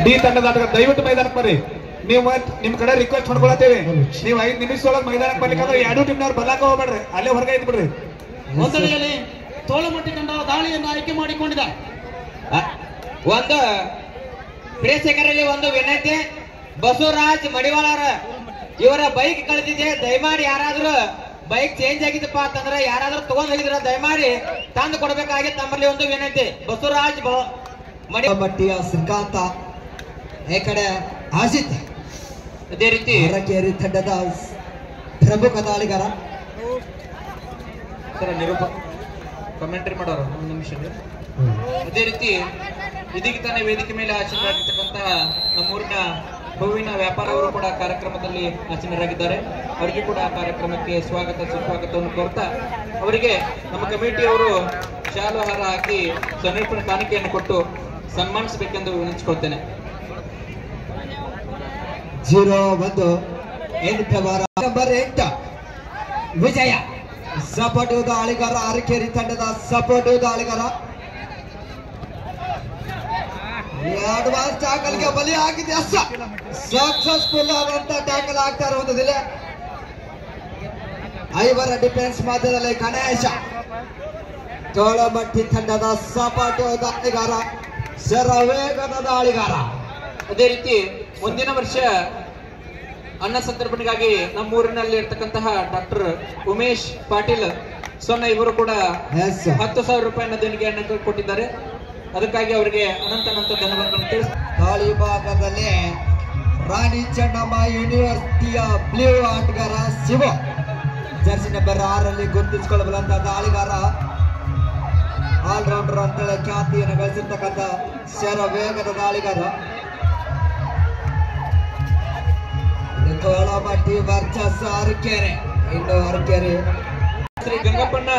D ತಂಡದ ಆಟಗಾರ ದಯವಿಟ್ಟು ಮೈದಾನಕ್ಕೆ ಬರ್ರಿ. ನೀವು ನಿಮ್ ಕಡೆ ರಿಕ್ವೆಸ್ಟ್ ಮಾಡ್ಕೊಳತ್ತೇವೆ, ನೀವು 5 ನಿಮಿಷದೊಳಗೆ ಮೈದಾನಕ್ಕೆ ಬರ್ಲಿಕ್ಕಂದ್ರೆ ಎರಡು ಟೀಮ್ನವ್ರು ಬರ್ಲಾಕ ಹೋಗ್ಬೇಡ್ರಿ, ಅಲ್ಲೇ ಹೊರಗೆ ಇದ್ ಬಿಡ್ರಿ. ಒಂದಡಿಯಲ್ಲಿ ತೋಳಮಟ್ಟಿ ತಂಡ ದಾಳಿಯನ್ನು ಆಯ್ಕೆ ಮಾಡಿಕೊಂಡಿದೆ. ಒಂದು ಪ್ರೇಕ್ಷಕರಲ್ಲಿ ಒಂದು ವಿನಂತಿ, ಬಸವರಾಜ್ ಮಡಿವಾಳರ ಇವರ ಬೈಕ್ ಕಳೆದಿದೆ, ದಯಮಾಡಿ ಯಾರಾದ್ರೂ ಬೈಕ್ ಚೇಂಜ್ ಆಗಿದ್ದಪ್ಪ ಅಂತಂದ್ರೆ ಯಾರಾದ್ರೂ ತಗೊಂಡ್ ಹೋಗಿದ್ರ ದಯಮಾಡಿ ತಂದು ಕೊಡ್ಬೇಕಾಗಿ ತಮ್ಮಲ್ಲಿ ಒಂದು ವಿನಂತಿ. ಬಸವರಾಜ್ ಮಟ್ಟಿಯ ಶ್ರೀಕಾಂತ, ಈ ಕಡೆ ಅಜಿತ್, ಅದೇ ರೀತಿ ಅರಕೇರಿ ತಂಡದ ಪ್ರಮುಖ ದಾಳಿಗಾರ ನಿರೂಪಕ ಕಮೆಂಟ್ರಿ ಮಾಡೋರು ಒಂದು ನಿಮಿಷ. ಅದೇ ರೀತಿ ಇದೀಗ ತಾನೇ ವೇದಿಕೆ ಮೇಲೆ ಆಚರಣೆಯಾಗಿರ್ತಕ್ಕಂತಹ ನಮ್ಮೂರಿನ ಹೂವಿನ ವ್ಯಾಪಾರ ಅವರು ಕೂಡ ಕಾರ್ಯಕ್ರಮದಲ್ಲಿ ಆಚರಣೆಯಾಗಿದ್ದಾರೆ. ಅವರಿಗೆ ಕೂಡ ಕಾರ್ಯಕ್ರಮಕ್ಕೆ ಸ್ವಾಗತ ಸುಸ್ವಾಗತವನ್ನು ಕೋರ್ತಾ ಅವರಿಗೆ ನಮ್ಮ ಕಮಿಟಿಯವರು ಶಾಲು ಹಾರ ಹಾಕಿ ಸಮರ್ಪಣೆ ಕಾಣಿಕೆಯನ್ನು ಕೊಟ್ಟು ಸನ್ಮಾನಿಸಬೇಕೆಂದು ವಿನಂತಿಸಿಕೊಳ್ತೇನೆ. 0-1 ನಂಬರ್ 8 ವಿಜಯ ಸಪೋರ್ಟ್ ದಾಳಿಗಾರ, ಅರಕೇರಿ ತಂಡದ ಸಪೋರ್ಟ್ ದಾಳಿಗಾರ. ಅಡ್ವಾನ್ಸ್ ಟ್ಯಾಕಲ್ಗೆ ಬಲಿ ಆಗಿದೆ, ಸಕ್ಸಸ್ಫುಲ್ ಆದಂತ ಟ್ಯಾಕಲ್ ಆಗ್ತಾ ಇರುವುದಿಲ್ಲ. ಐವರ ಡಿಫೆನ್ಸ್ ಮಧ್ಯದಲ್ಲಿ ಗಣೇಶ, ತೋಳಮಟ್ಟಿ ತಂಡದ ಸಪಾಟು ದಾಳಿಗಾರ, ಶರವೇಗದ ದಾಳಿಗಾರ. ಅದೇ ರೀತಿ ಮುಂದಿನ ವರ್ಷ ಅನ್ನ ಸಂತರ್ಪಣೆಗಾಗಿ ನಮ್ಮೂರಿನಲ್ಲಿ ಇರ್ತಕ್ಕಂತಹ ಡಾಕ್ಟರ್ ಉಮೇಶ್ ಪಾಟೀಲ್ ಸೊನ್ನ ಇವರು ಕೂಡ 10,000 ರೂಪಾಯಿನ ದೇಣಿಗೆಯನ್ನು ಕೊಟ್ಟಿದ್ದಾರೆ. ಅದಕ್ಕಾಗಿ ಅವರಿಗೆ ಅನಂತ ಧನ್ಯವಾದಗಳನ್ನು ತಿಳಿಸಿ ದಾಳಿ ಭಾಗದಲ್ಲಿ ರಾಣಿ ಚೆನ್ನಮ್ಮ ಯೂನಿವರ್ಸಿಟಿಯ ಬ್ಲೂ ಆಟಗಾರ ಶಿವ, ಜರ್ಸಿ ನಂಬರ್ 6ರಲ್ಲಿ ಗುರುತಿಸಿಕೊಳ್ಳಬಲ್ಲಂತ ದಾಳಿಗಾರ, ಆಲ್ರೌಂಡರ್ ಅಂತೇಳಿ ಖ್ಯಾತಿಯನ್ನು ಗಳಿಸಿರ್ತಕ್ಕಂಥ ಶರವೇಗದ ದಾಳಿಗಾರ. ತೋಳಮಟ್ಟಿ ವರ್ಚಸ್ ಅರಕೇರಿ, ಇನ್ನು ಅರಕೇರಿ ಶ್ರೀ ಗಂಗಪ್ಪಣ್ಣ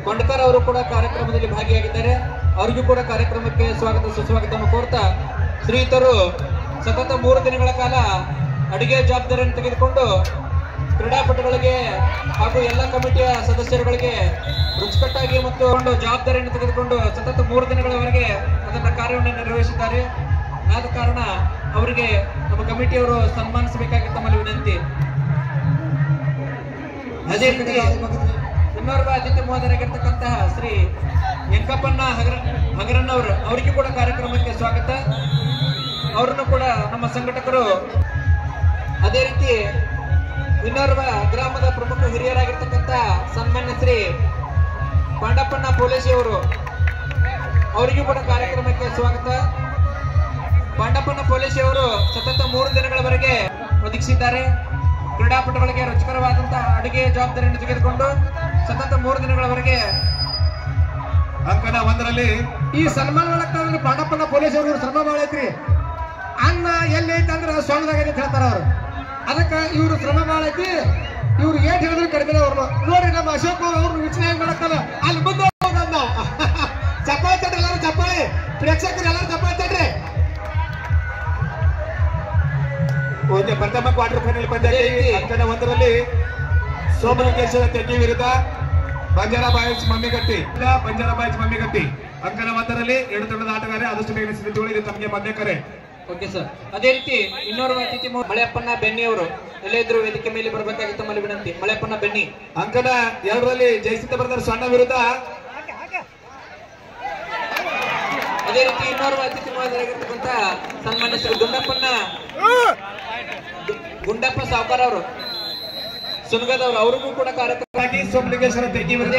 ಕೊಂಡಕರ್ ಅವರು ಕೂಡ ಕಾರ್ಯಕ್ರಮದಲ್ಲಿ ಭಾಗಿಯಾಗಿದ್ದಾರೆ. ಅವರಿಗೂ ಕೂಡ ಕಾರ್ಯಕ್ರಮಕ್ಕೆ ಸ್ವಾಗತ ಸುಸ್ವಾಗತವನ್ನು ಕೋರ್ತಾ ಶ್ರೀಯುತರು ಸತತ 3 ದಿನಗಳ ಕಾಲ ಅಡಿಗೆ ಜವಾಬ್ದಾರಿಯನ್ನು ತೆಗೆದುಕೊಂಡು ಕ್ರೀಡಾಪಟುಗಳಿಗೆ ಹಾಗೂ ಎಲ್ಲ ಕಮಿಟಿಯ ಸದಸ್ಯರುಗಳಿಗೆ ರುಚಿಕಟ್ಟಾಗಿ ಮತ್ತು ಜವಾಬ್ದಾರಿಯನ್ನು ತೆಗೆದುಕೊಂಡು ಸತತ 3 ದಿನಗಳವರೆಗೆ ಅದನ್ನ ಕಾರ್ಯವನ್ನು ನಿರ್ವಹಿಸಿದ್ದಾರೆ. ಆದ ಕಾರಣ ಅವರಿಗೆ ನಮ್ಮ ಕಮಿಟಿಯವರು ಸನ್ಮಾನಿಸಬೇಕಾಗಿ ತಮ್ಮಲ್ಲಿ ವಿನಂತಿ. ಅದೇ ರೀತಿ ಇನ್ನೋರ್ವ ಅತಿಥಿ ಮಹೋದಯರಾಗಿರ್ತಕ್ಕಂತಹ ಶ್ರೀ ವೆಂಕಪ್ಪಣ್ಣ ಹಗರಣ್ಣವರು, ಅವರಿಗೂ ಕೂಡ ಕಾರ್ಯಕ್ರಮಕ್ಕೆ ಸ್ವಾಗತ. ಅವರನ್ನು ಕೂಡ ನಮ್ಮ ಸಂಘಟಕರು. ಅದೇ ರೀತಿ ಇನ್ನೋರ್ವ ಗ್ರಾಮದ ಪ್ರಮುಖ ಹಿರಿಯರಾಗಿರ್ತಕ್ಕಂಥ ಸನ್ಮಾನ್ಯ ಶ್ರೀ ಪಾಂಡಪ್ಪಣ್ಣ ಪೊಲೀಸಿ ಅವರು, ಅವರಿಗೂ ಕೂಡ ಕಾರ್ಯಕ್ರಮಕ್ಕೆ ಸ್ವಾಗತ. ಪಾಂಡಪ್ಪಣ್ಣ ಪೊಲೀಸಿ ಅವರು ಸತತ 3 ದಿನಗಳವರೆಗೆ ಒದಗಿಸಿದ್ದಾರೆ. ಕ್ರೀಡಾಪಟುಗಳಿಗೆ ರುಚಿಕರವಾದಂತಹ ಅಡುಗೆ ಜವಾಬ್ದಾರಿಯನ್ನು ತೆಗೆದುಕೊಂಡು ಸತತ 3 ದಿನಗಳವರೆಗೆ ಅಂಕಣ 1ರಲ್ಲಿ ಈ ಸನ್ಮಾನ ಒಳಗೆ ಪಾಂಡಪ್ಪನ ಪೊಲೀಸ್ ಅವರು ಶ್ರಮ ಭಾಳ ಐತ್ರಿ. ಅನ್ನ ಎಲ್ಲಿ ಐತೆ ಅಂದ್ರೆ ಸೊಣ್ಣದಾಗ ಅಂತ ಹೇಳ್ತಾರ ಅವ್ರು. ಅದಕ್ಕೆ ಇವ್ರು ಶ್ರಮ ಭಾಳ ಐತಿ, ಇವ್ರು ಏಟ್ ಹೇಳಿದ್ರು ಕಡಿಮೆ. ಅವ್ರು ನೋಡ್ರಿ ನಮ್ಮ ಅಶೋಕ್ ಅವ್ರು ವಿಚಾರಣೆ ಮಾಡಕ್ಕಲ್ಲ ಅಲ್ಲಿ ಮುಂದೆ ನಾವು ಚಪ್ಪಾಳೆ ತಡ್ರಿ, ಎಲ್ಲರೂ ಚಪ್ಪಾಳೆ, ಪ್ರೇಕ್ಷಕರು ಎಲ್ಲರೂ ಚಪ್ಪಾಳೆ ತಡ್ರಿ. ಪ್ರಥಮ ಕ್ವಾರ್ಟರ್ ಫೈನಲ್ ಪಂದ್ಯದಲ್ಲಿ ಅಂಕಣ 1ರಲ್ಲಿ ಸೋಮಲಿಂಗೇಶ್ವರ ತೆಗ್ಗಿ ವಿರುದ್ಧ ಬಂಜಾರಾ ಬಾಯ್ಸ್ ಮಮ್ಮಿಗಟ್ಟಿ. ಅಂಕಣ 1ರಲ್ಲಿ 2 ತಂಡದ ಆಟಗಾರ ಆದಷ್ಟು ಬೇಗ ಸಿದ್ಧತೆಗಳು. ಇದು ತಮಗೆ ಮಧ್ಯ ಕರೆ. Okay sir. ಅದೇ ರೀತಿ ಇನ್ನೋರ್ವ ಅತಿಥಿ ಮಳೆಯಪ್ಪನ ಬೆನ್ನಿ ಅವರು ಎಲ್ಲೇ ಇದ್ರು ವೇದಿಕೆ ಮೇಲೆ ಬರಬೇಕಾಗಿ ತಮ್ಮಲ್ಲಿ ವಿನಂತಿ. ಮಳೆಯಪ್ಪನ ಬೆನ್ನಿ. ಅಂಕಣ 2ರಲ್ಲಿ ಜಯಸಿದ್ಧ ಬ್ರದರ್ ಸಣ್ಣ ವಿರುದ್ಧ. ಅದೇ ರೀತಿ ಇನ್ನೋರ್ವ ಅತಿಥಿ ಮಹೋದಯರಾಗಿರ್ತಕ್ಕಂಥ ಸನ್ಮಾನ್ಯ ಶ್ರೀ ಗುಂಡಪ್ಪ ಸಾವ್ಕಾರ ಅವರು ಸುನಗದವರು, ಅವರಿಗೂ ಕೂಡ ಕಾರ್ಯಕ್ರಮ. ಸೋಮಲಿಂಗೇಶ್ವರ ತೆಗ್ಗಿ ವಿರುದ್ಧ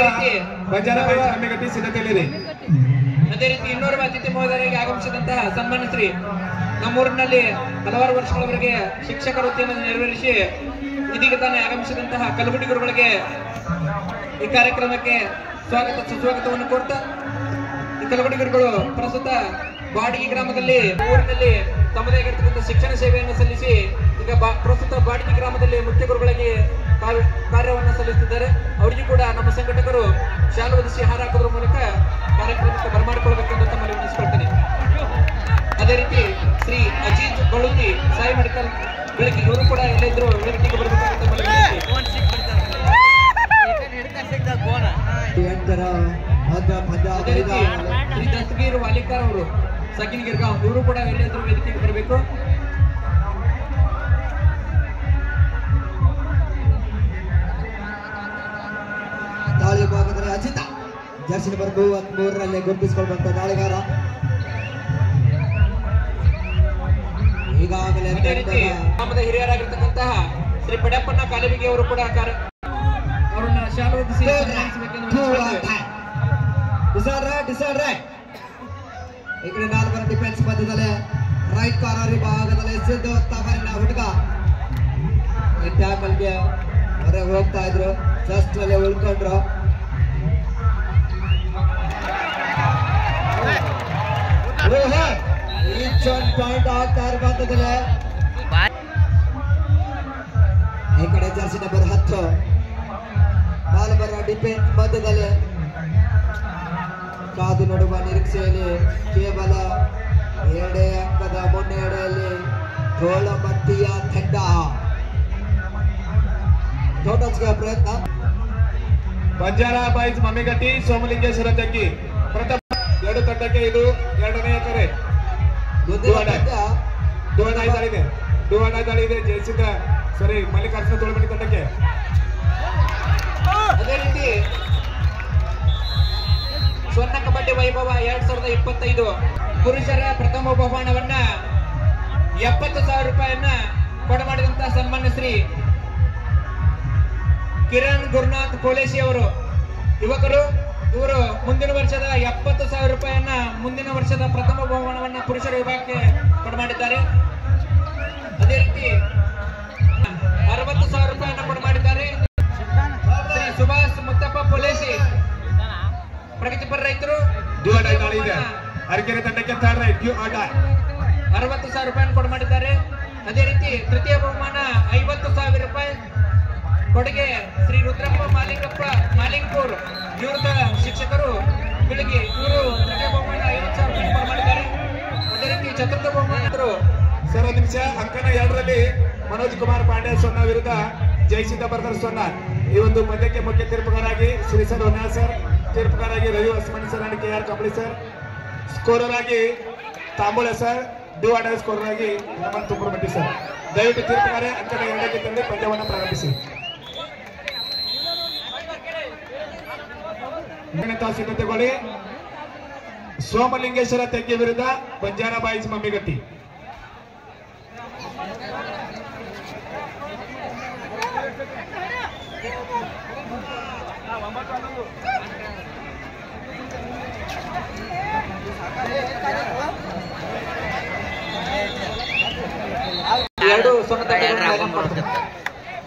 ಬಂಜಾರಾ ಬಾಯ್ಸ್ ಮಮ್ಮಿಗಟ್ಟಿ ಸಿದ್ಧತೆಯಲ್ಲಿದೆ. ಅದೇ ರೀತಿ ಇನ್ನೋರ್ವ ಅತಿಥಿ ಮಹೋದಯರಿಗೆ ಆಗಮಿಸಿದಂತಹ ಸನ್ಮಾನ್ಯ ಶ್ರೀ ನಮ್ಮೂರಿನಲ್ಲಿ ಹಲವಾರು ವರ್ಷಗಳವರೆಗೆ ಶಿಕ್ಷಕ ವೃತ್ತಿಯನ್ನು ನೆರವೇರಿಸಿ ಇದೀಗ ತಾನೇ ಆಗಮಿಸಿದಂತಹ ಕಲಬುರ್ಗಿ ಗುರುಗಳಿಗೆ ಈ ಕಾರ್ಯಕ್ರಮಕ್ಕೆ ಸ್ವಾಗತ ಸುಸ್ವಾಗತವನ್ನು ಕೋರ್ತಾ, ಈ ಕಲಬುರ್ಗಿ ಗುರುಗಳು ಪ್ರಸ್ತುತ ಬಾಡಿಗೆ ಗ್ರಾಮದಲ್ಲಿ ಊರಿನಲ್ಲಿ ತಮ್ಮದೇ ಆಗಿರ್ತಕ್ಕಂಥ ಶಿಕ್ಷಣ ಸೇವೆಯನ್ನು ಸಲ್ಲಿಸಿ ಈಗ ಪ್ರಸ್ತುತ ಬಾಡಿಗೆ ಗ್ರಾಮದಲ್ಲಿ ಮುಖ್ಯ ಗುರುಗಳಿಗೆ ಕಾರ್ಯವನ್ನು ಸಲ್ಲಿಸುತ್ತಿದ್ದಾರೆ. ಅವರಿಗೂ ಕೂಡ ನಮ್ಮ ಸಂಘಟಕರು ಶಾಲು ಹೊದಿಸಿ ಹಾರ ಹಾಕೋದ್ರ ಮೂಲಕ ಕಾರ್ಯಕ್ರಮಕ್ಕೆ ಬರಮಾಡಿಕೊಳ್ಳಬೇಕೆಂದು ತಮ್ಮಲ್ಲಿ ವಿನಿಸ್ಕೊಳ್ತೇನೆ. ಅದೇ ರೀತಿ ಶ್ರೀ ಅಜೀಜ್ ಬಳುತಿ ಸಾಯಿ ಮೆಡಿಕಲ್ ಬೆಳಗ್ಗೆ ಇವರು ಕೂಡ ಎಲ್ಲ ಇದ್ರು ವೇದಿಕೆಗೆ ಬರಬೇಕಂತ ತಮ್ಮಲ್ಲಿ ವಿನಂತಿ. ಅದೇ ರೀತಿ ಶ್ರೀ ದಸ್ತಗೀರ್ ವಾಲಿಕಾರ್ ಅವರು ಸಕಿನ್ ಗಿರ್ಗಾಂವ್ ಇವರು ಕೂಡ ಎಲ್ಲಾದ್ರೂ ವೇದಿಕೆಗೆ ಬರಬೇಕು. ದಾಳಿ ಭಾಗದಲ್ಲಿ ಅಜಿತ ಜರ್ಸಿ ನಂಬರ್ 33ರಲ್ಲಿ ಗುರುತಿಸಿಕೊಳ್ಳುವಂತ ದಾಳಿಗಾರ. ಈಗಾಗಲೇ ಅದೇ ರೀತಿ ಗ್ರಾಮದ ಹಿರಿಯರಾಗಿರ್ತಕ್ಕಂತಹ ಶ್ರೀ ಪಡಪ್ಪಣ್ಣ ಕಾಲವಿಗೆ ಅವರು ಕೂಡ ಅವರನ್ನ ಶಾಲು ಹೊದಿಸಿ ಈ ಕಡೆ 4 ಡಿಫೆನ್ಸ್ ಮಧ್ಯದಲ್ಲಿ ರೈಟ್ ಕಾರ್ನರ್ ಭಾಗದಲ್ಲಿ ಸಿದ್ದು ತವರಿನ ಹುಡುಗ ಈ ಟ್ಯಾಕಲ್ಗೆ ಹೊರಗೆ ಹೋಗ್ತಾ ಇದ್ರು, ಜಸ್ಟ್ ಅಲ್ಲಿ ಉಳ್ಕೊಂಡ್ರು. ಪಾಯಿಂಟ್ ಆಗ್ತಾ ಇರುವಂತದಲ್ಲಿ ಈ ಕಡೆ ಜರ್ಸಿ ನಂಬರ್ 10 ಬಾಲ್ ಬರುವ ಡಿಫೆನ್ಸ್ ಮಧ್ಯದಲ್ಲಿ ಕಾದು ನೋಡುವ ನಿರೀಕ್ಷೆಯಲ್ಲಿ ಕೇವಲ 2 ಅಂಕದ ಮುನ್ನಡೆಯಲ್ಲಿ ತೋಳಮಟ್ಟಿಯ ತಂಡ ಟೋಟಲ್ಸ್ಗೆ ಪ್ರಯತ್ನ. ಬಂಜಾರಾ ಬಾಯ್ಸ್ ಮಮ್ಮಿಗಟ್ಟಿ ಸೋಮಲಿಂಗೇಶ್ವರ ತಗ್ಗಿ ಪ್ರಥಮ 2 ತಂಡಕ್ಕೆ ಇದು 2ನೇ ಎಕರೆ. ಡುವಾಡ ದಾಳಿ ಇದೆ ಜಯಿಸಿದ ಸರಿ ಮಲ್ಲಿಕಾರ್ಜುನ ತೋಳಮಟ್ಟಿ ತಂಡಕ್ಕೆ. ಅದೇ ರೀತಿ ಸ್ವರ್ಣ ಕಬಡ್ಡಿ ವೈಭವ 2025 ಪುರುಷರ ಪ್ರಥಮ ಬಹುಮಾನವನ್ನ 70,000 ರೂಪಾಯಿಯನ್ನ ಕೊಡಮಾಡಿದಂತಹ ಸನ್ಮಾನ್ಯ ಶ್ರೀ ಕಿರಣ್ ಗುರುನಾಥ್ ಪೋಲೇಸಿ ಅವರು ಯುವಕರು. ಇವರು ಮುಂದಿನ ವರ್ಷದ 70,000 ರೂಪಾಯಿಯನ್ನ ಮುಂದಿನ ವರ್ಷದ ಪ್ರಥಮ ಬಹುಮಾನವನ್ನ ಪುರುಷರ ವಿಭಾಗಕ್ಕೆ ಕೊಡಮಾಡಿದ್ದಾರೆ. ಅದೇ ರೀತಿ 60,000 ರೂಪಾಯಿಯನ್ನ ಕೊಡಮಾಡಿದ್ದಾರೆ ಶ್ರೀ ಸುಭಾಷ್ ಮುತ್ತಪ್ಪ ಪೋಲೇಸಿ ಪ್ರಗತಿಪರ ರೈತರು. ಅರಕೆರೆ ತಂಡಕ್ಕೆ ಥರ್ಡ್ ರೈಟ್ 60,000 ರೂಪಾಯಿಯನ್ನು ಕೊಡಮಾಡಿದ್ದಾರೆ. ಅದೇ ರೀತಿ ತೃತೀಯ ಬಹುಮಾನ 50,000 ರೂಪಾಯಿ ಕೊಡುಗೆ ಶ್ರೀ ರುದ್ರಪ್ಪ ಮಾಲಿಂಗಪುರ್ ನಿವೃತ್ತ ಶಿಕ್ಷಕರು ಬೆಳಗ್ಗೆ ಇವರು ತೃತೀಯ ಬಹುಮಾನ 50,000 ರೂಪಾಯಿ ಕೊಡಮಾಡಿದ್ದಾರೆ. ಅದೇ ರೀತಿ ಚತುರ್ಥ ಬಹುಮಾನ ಸರ್ 1 ನಿಮಿಷ. ಅಂಕನ 2ರಲ್ಲಿ ಮನೋಜ್ ಕುಮಾರ್ ಪಾಂಡೆ ಸೊನ್ನ ವಿರುದ್ಧ ಜಯಸಿದ್ಧ ಬರ್ದರ್ ಸೊನ್ನ. ಈ ಒಂದು ಪಂದ್ಯಕ್ಕೆ ಮುಖ್ಯ ತೀರ್ಪುಗಾರಾಗಿ ಶ್ರೀ ಸರ್ ಹೊನ್ಯಾಳ್ ಸರ್, ತೀರ್ಪುಗಾರಾಗಿ Ravi Hosamani sir and KR Kambali sir, scorer ಆಗಿ ತಾಂಬೂಳೆ ಸರ್, ಡಿವಾಡ ಸ್ಕೋರರ್ ಆಗಿ ಹನುಮಂತ ತುಮರಮಟ್ಟಿ ಸರ್. ದಯವಿಟ್ಟು ತೀರ್ಪುಗಾರ ಅಂಕನ 2ಕ್ಕೆ ತಂದು ಪಂದ್ಯವನ್ನು ಪ್ರಾರಂಭಿಸಿ. ಸಿದ್ಧತೆಗೊಳ್ಳಿ. ಸೋಮಲಿಂಗೇಶ್ವರ ತೆಗ್ಗಿ ವಿರುದ್ಧ ಬಂಜಾರಾ ಬಾಯ್ಸ್ ಮಮ್ಮಿಗಟ್ಟಿ. ಎರಡು ಸೊನ್ನ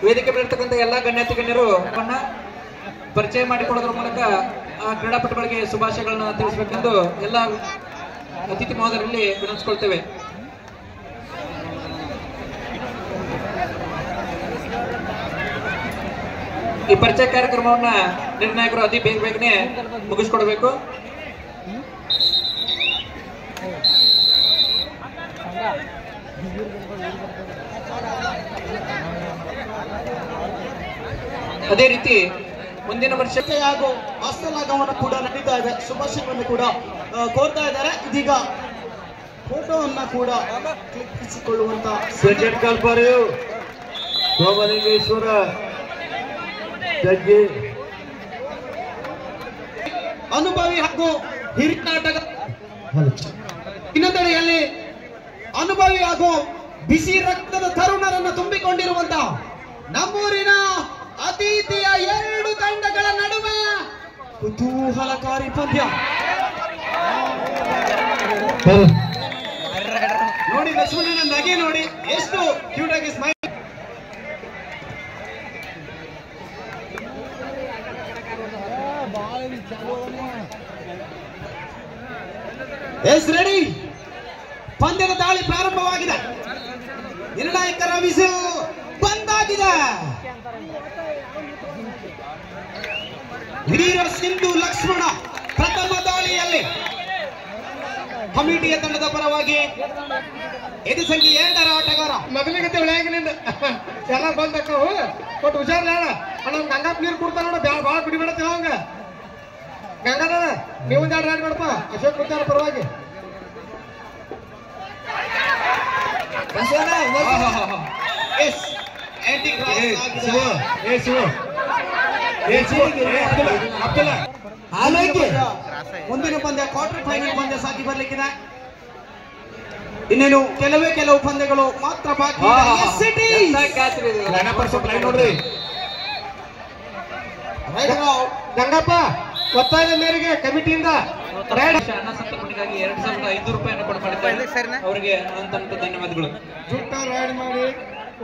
ವೇದಿಕೆ ಬರ್ತಕ್ಕಂಥ ಎಲ್ಲಾ ಗಣ್ಯಾತಿ ಗಣ್ಯರು ಪರಿಚಯ ಮಾಡಿಕೊಳ್ಳೋದ್ರ ಮೂಲಕ ಆ ಕ್ರೀಡಾಪಟುಗಳಿಗೆ ಶುಭಾಶಯಗಳನ್ನ ತಿಳಿಸಬೇಕೆಂದು ಎಲ್ಲ ಅತಿಥಿ ಮಹೋದಯರಲ್ಲಿ ವಿನಂತಿಸಿಕೊಳ್ತೇವೆ. ಈ ಪರಿಚಯ ಕಾರ್ಯಕ್ರಮವನ್ನ ನಿರ್ಣಾಯಕರು ಅತಿ ಬೇಗನೆ ಮುಗಿಸ್ಕೊಡ್ಬೇಕು. ಅದೇ ರೀತಿ ಮುಂದಿನ ವರ್ಷ ಹಾಗೂ ಹಸ್ತಲಾಘವನ ಕೂಡ ನಡೀತಾ ಇದೆ. ಶುಭಾಶಯವನ್ನು ಕೂಡ ಕೋರ್ತಾ ಇದ್ದಾರೆ. ಇದೀಗ ಫೋಟೋವನ್ನ ಕೂಡ ಕ್ಲಿಕ್ಕಿಸಿಕೊಳ್ಳುವಂತ second call for you Somalingeshwara ತಗ್ಗಿ. ಅನುಭವಿ ಹಾಗೂ ಹಿರಿಯ ನಾಟಕ ಇನ್ನೊಂದೆಡೆಯಲ್ಲಿ ಅನುಭವಿ ಹಾಗೂ ಬಿಸಿ ರಕ್ತದ ತರುಣರನ್ನು ತುಂಬಿಕೊಂಡಿರುವಂತ ನಮ್ಮೂರಿನ ಅತಿಥಿಯ 2 ತಂಡಗಳ ನಡುವೆ ಕುತೂಹಲಕಾರಿ ಪಂದ್ಯ. ನೋಡಿ ಲಕ್ಷ್ಮಣನ ನಗೆ ನೋಡಿ, ಎಷ್ಟು ಕ್ಯೂಟ್ ಆಗಿ ಸ್ಮೈಲ್. ಎಸ್ ರೆಡಿ, ಪಂದ್ಯದ ದಾಳಿ ಪ್ರಾರಂಭವಾಗಿದೆ. ನಿರ್ಣಾಯಕರ ವಿಸಿಲ್ ಬಂದಾಗಿದೆ. ವೀರ ಸಿಂಧು ಲಕ್ಷ್ಮಣ ಪ್ರಥಮ ದಾಳಿಯಲ್ಲಿ ಕಮಿಟಿಯ ತಂಡದ ಪರವಾಗಿ ಇದು ಸಂಖ್ಯೆ 2ರ ಆಟಗಾರ ಮೊದಲಿಗೆ ಬೆಳಗಿನಿಂದ ಎಲ್ಲ ಬಂದಕ್ಕವು ಕೊಟ್ಟು ಹುಷಾರ ಅಣ್ಣ ಗಂಗಾಪ್ ನೀರು ಕೊಡ್ತಾರ ನೋಡ, ಭಾಳ ಕುಡಿಬೇಡತ್ತೇವ ಹಂಗ. ಗಂಗಾದ ನೀವು 2 ರಾಡ್ ನೋಡಪ್ಪ, ಅಶೋಕ್ ಕೊಡ್ತಾರ ಪರವಾಗಿ. ಮುಂದಿನ ಪಂದ್ಯ ಕ್ವಾರ್ಟರ್ ಫೈನಲ್ ಪಂದ್ಯ ಸಾಗಿ ಬರ್ಲಿಕ್ಕಿದೆ. ಇನ್ನೇನು ಕೆಲವು ಪಂದ್ಯಗಳು ಮಾತ್ರ ಬಾಕಿ. ನೋಡ್ರಿ ಗಂಗಪ್ಪ ಒತ್ತಾಯದ ಮೇರೆಗೆ ಕಮಿಟಿಯಿಂದ ಅನ್ನ ಸಂತರ್ಪಣೆಗಾಗಿ 2500 ರೂಪಾಯಿಯನ್ನು ಕೊಡಮಾಡಿದ್ದಾರೆ. ಅವರಿಗೆ ಅನಂತ ಧನ್ಯವಾದಗಳು. ಜುಟ್ಟ ರೈಡ್ ಮಾಡಿ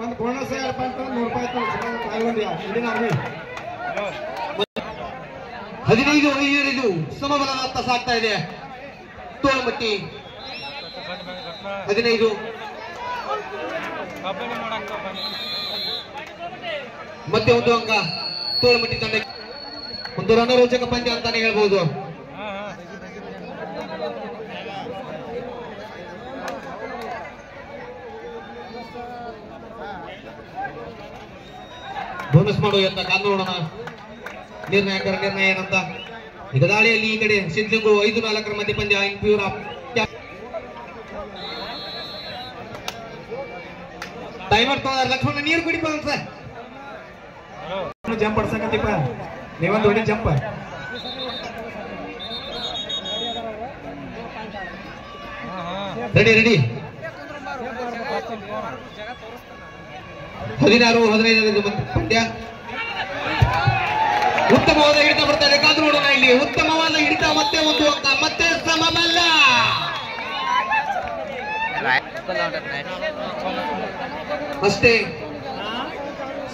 ಒಂದು ಬೋನಸ್ 15 ಸಮಬಲದತ್ತ ಸಾಗ್ತಾ ಇದೆ. ತೋಳಮಟ್ಟಿ 15 ಮತ್ತೆ ಒಂದು ಅಂಕ ತೋಳಮಟ್ಟಿ ತಂಡಕ್ಕೆ. ಒಂದು ರಣರೋಚಕ ಪಂದ್ಯ ಅಂತಾನೆ ಹೇಳ್ಬಹುದು. ಬೋನಸ್ ಮಾಡುವ ಅಂತ ಕಾದು ನೋಡೋಣ. ನಿರ್ಣಾಯಕರ ನಿರ್ಣಯ ಏನಂತ. ಈಗ ದಾಳಿಯಲ್ಲಿ ಈ ಕಡೆ ಸಿದ್ಲಿಂಗು 5-4 ಮಧ್ಯ ಪಂದ್ಯ. ಪ್ಯೂರ್ ಟೈಮರ್ ತಗೊಂಡ್ರೆ ಲಕ್ಷ್ಮಣ ನೀರು ಕುಡಿಪ ಸರ್. ಜಂಪ್ ಹೊಡ್ಸಕತ್ತೀಪ ನೀವೊಂದು ಹೊಡಿ ಜಂಪ್. ರೆಡಿ 16-15 ಪಂದ್ಯ. ಉತ್ತಮವಾದ ಹಿಡಿತ ಬರ್ತಾ ಇದೆ. ಕಾದು ನೋಡೋಣ. ಇಲ್ಲಿ ಉತ್ತಮವಾದ ಹಿಡಿತ. ಮತ್ತೆ ಒಂದು ಅಂಕ. ಮತ್ತೆ ಸಮಬಲ. ಅಷ್ಟೇ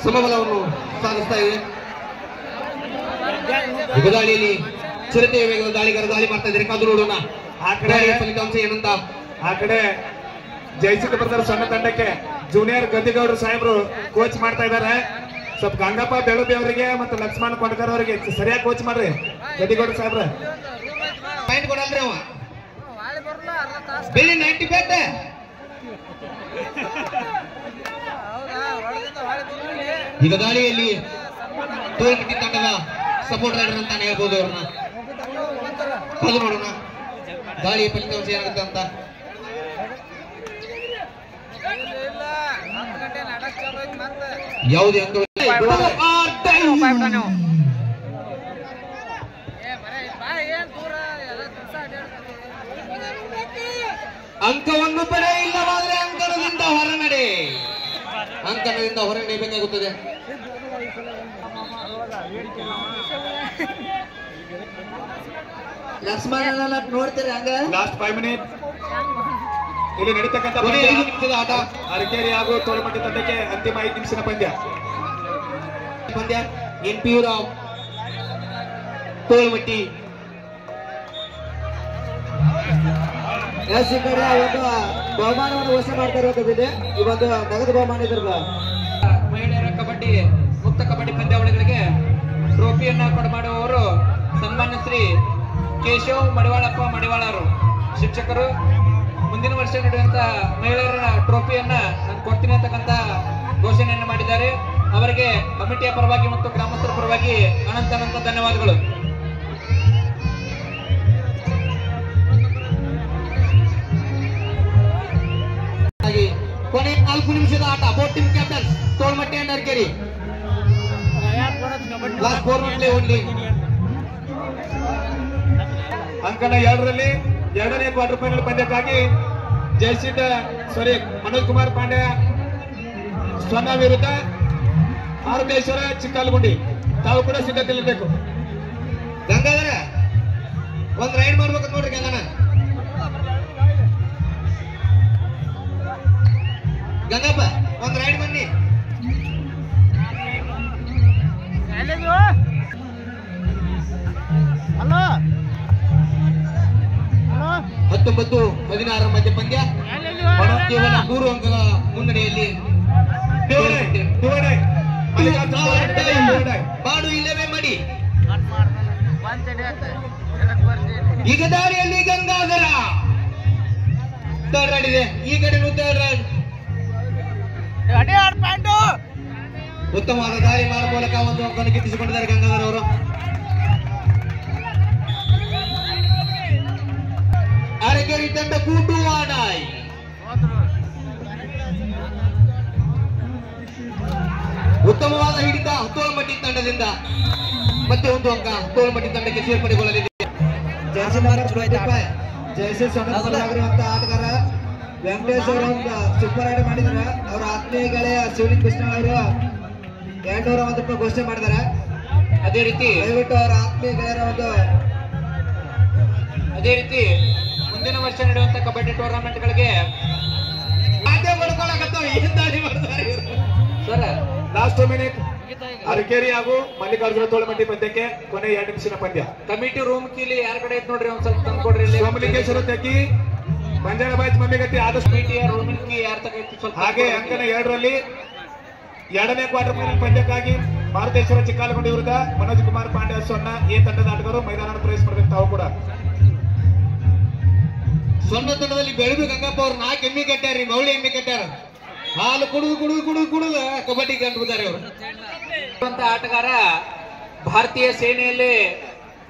ಸಮಬಲವನ್ನು ಸಾಧಿಸ್ತಾ ಇದೆ. ಈಗ ದಾಳಿಯಲ್ಲಿ ಚಿರತೆಯ ವೇಗದ ದಾಳಿಗಾರ ದಾಳಿ ಮಾಡ್ತಾ ಇದ್ದಾರೆ. ಕಾದು ನೋಡೋಣ ಆ ಕಡೆ ಫಲಿತಾಂಶ ಏನಂತ. ಆ ಕಡೆ ಜಯಸಿದ್ಧ ಬರ್ತಾರೆ ಸಣ್ಣ ತಂಡಕ್ಕೆ ಜೂನಿಯರ್ ಗದ್ದಿಗೌಡರು ಸಾಹೇಬ್ರು ಕೋಚ್ ಮಾಡ್ತಾ ಇದ್ದಾರೆ. ಸ್ವಲ್ಪ ಗಂಗಪ್ಪ ಬೆಳಬಿ ಅವರಿಗೆ ಮತ್ತು ಲಕ್ಷ್ಮಣ ಕೊಡ್ಕರ್ ಅವರಿಗೆ ಸರಿಯಾಗಿ ಕೋಚ್ ಮಾಡ್ರಿ ಗದ್ದಿಗೌಡರು ಸಾಹೇಬ್ರ. ಪಾಯಿಂಟ್ ಕೊಡಲ್ರಿ ಅವ ಬೆಳಿ 90 ಬ್ಯಾಟ್. ಈಗ ದಾಳಿಯಲ್ಲಿ ತೋಳ್ಮಟ್ಟಿ ತಂಡದ ಸಪೋರ್ಟ್ ರೈಡರ್ ಅಂತಾನೆ ಹೇಳ್ಬೋದು ಅವ್ರನ್ನ. ಕಾದು ನೋಡೋಣ ದಾಳಿಯ ಫಲಿತಾಂಶ ಏನಾಗುತ್ತೆ ಅಂತ. ಯಾವುದೇ ಅಂಕ ಅಂಕವನ್ನು ಪಡೆ. ಇಲ್ಲವಾದ್ರೆ ಅಂಕಣದಿಂದ ಹೊರನಡೆ. ಅಂಕಣದಿಂದ ಹೊರನಡೆಯಬೇಕಾಗುತ್ತದೆ. ಲಕ್ಷ್ಮಣ ನೋಡ್ತೀರಿ ಹಂಗ. ಲಾಸ್ಟ್ 5 ಮಿನಿಟ್ ಇಲ್ಲಿ ನಡೀತಕ್ಕಂಥ 5 ನಿಮಿಷದ ಆಟ. ಅರಕೇರಿ ಹಾಗೂ ತೋಳಮಟ್ಟಿ ತಂಡಕ್ಕೆ ಅಂತಿಮ 5 ನಿಮಿಷದ ಪಂದ್ಯ. NPU ತೋಳಮಟ್ಟಿ ಎಸ್ ಈ ಕಡೆ ಒಂದು ಬಹುಮಾನವನ್ನು ಘೋಷಣೆ ಮಾಡ್ತಾ ಇರೋದಿದೆ. ಈ ಒಂದು ನಗದು ಬಹುಮಾನ ಇದ್ರದ ಮಹಿಳೆಯರ ಕಬಡ್ಡಿ ಮುಕ್ತ ಕಬಡ್ಡಿ ಪಂದ್ಯಾವಳಿಗಳಿಗೆ ಟ್ರೋಫಿಯನ್ನ ಕೊಡಮಾಡುವವರು ಸನ್ಮಾನ್ಯ ಶ್ರೀ ಕೇಶವ್ ಮಡಿವಾಳಪ್ಪ ಮಡಿವಾಳರು ಶಿಕ್ಷಕರು. ಮುಂದಿನ ವರ್ಷ ನಡೆಯುವಂತ ಮಹಿಳೆಯರ ಟ್ರೋಫಿಯನ್ನ ನಾನು ಕೊಡ್ತೀನಿ ಅಂತಕ್ಕಂಥ ಘೋಷಣೆಯನ್ನು ಮಾಡಿದ್ದಾರೆ. ಅವರಿಗೆ ಕಮಿಟಿಯ ಪರವಾಗಿ ಮತ್ತು ಗ್ರಾಮಸ್ಥರ ಪರವಾಗಿ ಅನಂತ ಧನ್ಯವಾದಗಳು. ಕೊನೆ 4 ನಿಮಿಷದ ಆಟ. Both team captains Tolmatti and Arakeri. Last 4 minute only. ಅಂಕಣ 2ರಲ್ಲಿ 2ನೇ ಕ್ವಾರ್ಟರ್ ಫೈನಲ್ ಪಂದ್ಯಕ್ಕಾಗಿ ಮನೋಜ್ ಕುಮಾರ್ ಪಾಂಡ್ಯ ಸ್ವರ್ಣ ವಿರುದ್ಧ ಆರುಮೇಶ್ವರ ಚಿಕ್ಕಲ್ಗುಂಡಿ. ತಾವು ಕೂಡ ಸಿದ್ಧತೆಯಲ್ಲಿರಬೇಕು. ಗಂಗಾಧರ ಒಂದ್ ರೈಡ್ ಮಾಡ್ಬೇಕಂತ ನೋಡ್ರಿ. ಗಂಗಪ್ಪ ಒಂದ್ ರೈಡ್ ಬನ್ನಿ. 19-16 ಮಧ್ಯ ಪಂದ್ಯ. ಕೇವಲ 3 ಅಂಕಗಳ ಮುನ್ನಡೆಯಲ್ಲಿ ಮಾಡು ಇಲ್ಲವೇ ಮಾಡಿ. ಈಗ ದಾರಿಯಲ್ಲಿ ಗಂಗಾಧರ ಥರ್ಡ್ ರೈಡ್ ಇದೆ. ಈ ಕಡೆನೂ ಥರ್ಡ್ ರೈಡ್. ಉತ್ತಮವಾದ ದಾರಿ ಮಾಡುವ ಮೂಲಕ ಒಂದು ಅಂಕವನ್ನು ಗಿಟ್ಟಿಸಿಕೊಂಡಿದ್ದಾರೆ ಗಂಗಾಧರ್ ಅವರು. ಅರಕೇರಿ ತಂಡ ಕೂಟು ಆಡಾಯ್ ಉತ್ತಮವಾದ ಹಿಡಿತ ತೋಳ್ಮಟ್ಟಿ ತಂಡದಿಂದ ಮತ್ತೆ ಒಂದು ಅಂಕ ತೋಳ್ಮಟ್ಟಿ ತಂಡಕ್ಕೆ ಸೇರ್ಪಡೆಗೊಳ್ಳಲಿದೆ. ಜಯಸಿ ಸೊನ್ನವಾಗಿರುವಂತ ಆಟಗಾರ ವೆಂಕಟೇಶ್ ಅವರು ಒಂದು ಸೂಪರ್ ರೈಡ್ ಮಾಡಿದಾರೆ. ಅವರ ಆತ್ಮೀಯ ಗೆಳೆಯ ಶಿವಲಿಂಗ್ ಕೃಷ್ಣ ಅವರು 201 ರೂಪಾಯಿ ಘೋಷಣೆ ಮಾಡಿದ್ದಾರೆ. ಅದೇ ರೀತಿ ದಯವಿಟ್ಟು ಅವರ ಆತ್ಮೀಯ ಗೆಳೆಯರ ಒಂದು ಅದೇ ರೀತಿ ಮುಂದಿನ ವರ್ಷ ನಡೆಯುವಂತ ಕಬಡ್ಡಿ ಟೂರ್ನಮೆಂಟ್ ಗಳಿಗೆ ಸರ್ ಲಾಸ್ಟ್ ಮಿನಿಟ್ ಅರಕೇರಿ ಹಾಗೂ ಮಲ್ಲಿಕಾರ್ಜುನ ತೋಳಮಟ್ಟಿ ಪಂದ್ಯಕ್ಕೆ ಕೊನೆ 2 ನಿಮಿಷದ ಪಂದ್ಯ. ಕಮಿಟಿ ರೂಮ್ ಕೀಲಿ ಯಾರ ಕಡೆ ಐತ್ ನೋಡ್ರಿ ಒಂದ್ ಸ್ವಲ್ಪ ತಂದ್ಕೊಡ್ರಿ. ಸೋಮಲಿಂಗೇಶ್ವರ ತೆಕ್ಕಿ ಮಂಜಾಳ ಬಾಯ್ಸ್ ಮಮ್ಮಿಗತ್ತಿ ಆದಷ್ಟು ಕಮಿಟಿಯ ರೂಮಿನ ಕೀ ಯಾರ ತಗೈತಿ ಸ್ವಲ್ಪ ಹಾಗೆ ಅಂಕನ 2ರಲ್ಲಿ 2ನೇ ಕ್ವಾರ್ಟರ್ ಫೈನಲ್ ಪಂದ್ಯಕ್ಕಾಗಿ ಮಾರುತೇಶ್ವರ ಚಿಕ್ಕಾಲಗುಂಡಿ ವಿರುದ್ಧ ಮನೋಜ್ ಕುಮಾರ್ ಪಾಂಡ್ಯ ಸೊನ್ನ ಈ ತಂಡದ ಆಟಗಾರರು ಮೈದಾನ ಪ್ರವೇಶ ಮಾಡಬೇಕು. ತಾವು ಕೂಡ ಸೊನ್ನ ತಂಡದಲ್ಲಿ ಬೆಳಬಿ ಗಂಗಪ್ಪ ಅವ್ರು 4 ಎಮ್ಮೆ ಕಟ್ಟಾರ್ರಿ, ಮೌಳಿ ಎಮ್ಮೆ ಕಟ್ಟಾರ. ಹಾಲು ಕುಡಿದು ಕಬಡ್ಡಿ ಕಂಡುಬಿದ್ದಾರೆ ಅವರು. ಆಟಗಾರ ಭಾರತೀಯ ಸೇನೆಯಲ್ಲಿ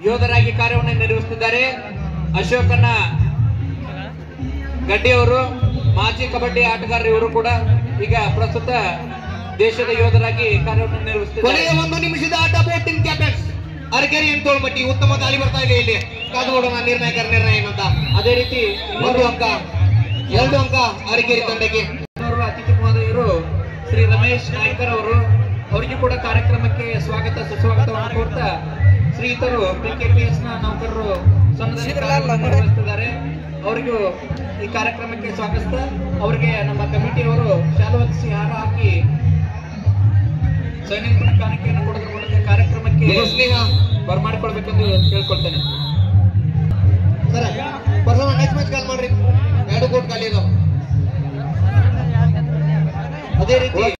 ಯೋಧರಾಗಿ ಕಾರ್ಯವನ್ನು ನಿರ್ವಹಿಸುತ್ತಿದ್ದಾರೆ. ಅಶೋಕನ ಗಡ್ಡಿ ಅವರು ಮಾಜಿ ಕಬಡ್ಡಿ ಆಟಗಾರರು. ಇವರು ಕೂಡ ಈಗ ಪ್ರಸ್ತುತ ದೇಶದ ಯೋಧರಾಗಿ ಕಾರ್ಯವನ್ನು ನಿರ್ವಹಿಸುತ್ತಿದ್ದಾರೆ. ಕೊನೆಯ 1 ನಿಮಿಷದ ಆಟ. ಬೋಟಿಂಗ್ ಕ್ಯಾಪ್ಟನ್ಸ್ ಅರಕೇರಿ ತೋಳ್ಮಟ್ಟಿ ಉತ್ತಮ ದಾಳಿ ಬರ್ತಾ ಇದೆ. ಇಲ್ಲಿ ಕಾದುಗೋಡೋಣ ನಿರ್ಣಯ ಅಂತ. ಅದೇ ರೀತಿ 1 ಅಂಕ 2 ಅಂಕ ಅರಕೇರಿ ತಂಡಕ್ಕೆ. ಅತಿಥಿ ಮಹೋದಯರು ಶ್ರೀ ರಮೇಶ್ ನಾಯ್ಕರ್ ಅವರು, ಅವರಿಗೂ ಕೂಡ ಕಾರ್ಯಕ್ರಮಕ್ಕೆ ಸ್ವಾಗತ ಸುಸ್ವಾಗತವನ್ನು ಕೋರ್ತಾ ಶ್ರೀಯುತರು PKPS ನ ನೌಕರರು ನಿರ್ವಹಿಸುತ್ತಿದ್ದಾರೆ. ಅವರಿಗೂ ಈ ಕಾರ್ಯಕ್ರಮಕ್ಕೆ ಸ್ವಾಗತಿಸ್ತಾ ಅವರಿಗೆ ನಮ್ಮ ಕಮಿಟಿಯವರು ಶಾಲು ಹೊತ್ತಿಸಿ ಹಾರ ಹಾಕಿ ಸೈನಿಕ ಕಾಣಿಕೆಯನ್ನು ಕೊಡೋದ್ರ ಮೂಲಕ ಕಾರ್ಯಕ್ರಮಕ್ಕೆ ಸ್ನೇಹ ಬರಮಾಡಿಕೊಳ್ಬೇಕೆಂದು ಕೇಳ್ಕೊಳ್ತೇನೆ. ಸರ್ ನೆಕ್ಸ್ಟ್ ಮ್ಯಾಚ್ ಕಾಲ್ ಮಾಡ್ರಿ. 2 ಕೋಟ್ ಖಾಲಿ ಇದಾವೆ. ಅದೇ ರೀತಿ